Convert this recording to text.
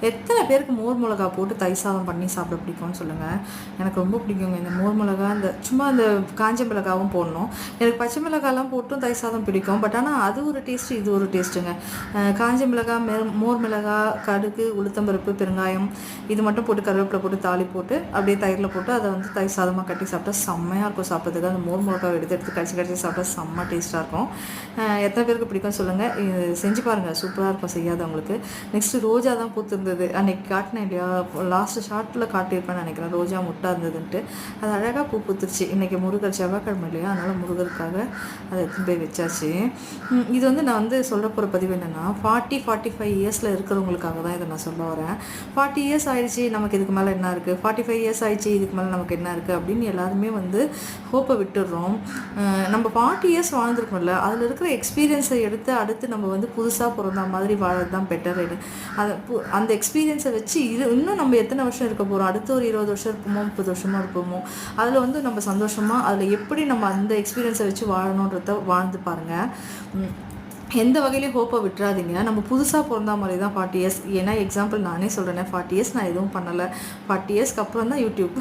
எத்தனை பேருக்கு மோர் மிளகா போட்டு தயிர் சாதம் பண்ணி சாப்பிட பிடிக்கும்னு சொல்லுங்கள். எனக்கு ரொம்ப பிடிக்குங்க இந்த மோர் மிளகா. இந்த சும்மா அந்த காஞ்ச மிளகாவும் போடணும். எனக்கு பச்சை மிளகாலாம் போட்டும் தயிர் சாதம் பிடிக்கும். பட் ஆனால் அது ஒரு டேஸ்ட்டு, இது ஒரு டேஸ்ட்டுங்க. காஞ்ச மிளகா, மோர் மிளகா, கடுகு, உளுத்தம்பருப்பு, பெருங்காயம் இது மட்டும் போட்டு கருவேப்பிலை போட்டு தாளி போட்டு அப்படியே தயிரில் போட்டு அதை வந்து தயிர் சாதமாக கட்டி சாப்பிட்டா செம்மையாக இருக்கும் சாப்பிட்றதுக்கு. அந்த மோர் மிளகாவை எடுத்து கடிச்சு சாப்பிட்டா செம்ம டேஸ்ட்டாக இருக்கும். எத்தனை பேருக்கு பிடிக்கும் சொல்லுங்கள். இது செஞ்சு பாருங்கள், சூப்பராக இருக்கும் செய்யாதவங்களுக்கு. நெக்ஸ்ட்டு ரோஜா தான் பூத்துருந்தது. அன்றைக்கி காட்டினேன் இல்லையா, லாஸ்ட்டு ஷார்ட்டில் காட்டியிருப்பேன்னு நினைக்கிறேன். ரோஜா முட்டை இருந்ததுன்ட்டு அது அழகாக பூ பூத்துருச்சு. இன்றைக்கி முருகர் செவ்வாய்க்கிழமை இல்லையா, அதனால் முருகருக்காக அதை எடுத்துன்னு போய் வச்சாச்சு. இது வந்து நான் வந்து சொல்ல போகிற பதிவு என்னென்னா 40-45 இயர்ஸில் இருக்கிறவங்களுக்காக தான் இதை நான் சொல்ல வரேன். 40 இயர்ஸ் ஆயிடுச்சு, நமக்கு இதுக்கு மேலே என்ன இருக்குது, 45 இயர்ஸ் ஆயிடுச்சு, இதுக்கு மேலே நமக்கு என்ன இருக்குது அப்படின்னு எல்லாருமே வந்து ஹோப்பை விட்டுடுறோம். நம்ம 40 இயர்ஸ் வாழ்ந்துருக்கோம்ல, அதில் இருக்கிற எக்ஸ்பீரியன்ஸை எடுத்து அடுத்து நம்ம வந்து புதுசாக பிறந்த மாதிரி வாழறது தான் பெட்டர். அந்த எக்ஸ்பீரியன்ஸை வச்சு இன்னும் நம்ம எத்தனை வருஷம் இருக்க போகிறோம், அடுத்து ஒரு 20 வருஷம் இருப்போமோ, 30 வருஷமாக இருப்போமோ, அதில் வந்து நம்ம சந்தோஷமாக அதில் எப்படி நம்ம அந்த எக்ஸ்பீரியன்ஸை வச்சு வாழணுன்றத வாழ்ந்து பாருங்கள். எந்த வகையிலையும் ஹோப்பை விட்டுறாதீங்க. நம்ம புதுசாக பிறந்தா மாதிரி தான் 40 இயர்ஸ். ஏன்னா எக்ஸாம்பிள் நானே சொல்கிறேன், 40 இயர்ஸ் நான் எதுவும் பண்ணலை. 40 இயர்ஸ்க்கு அப்புறம் தான் யூடியூப்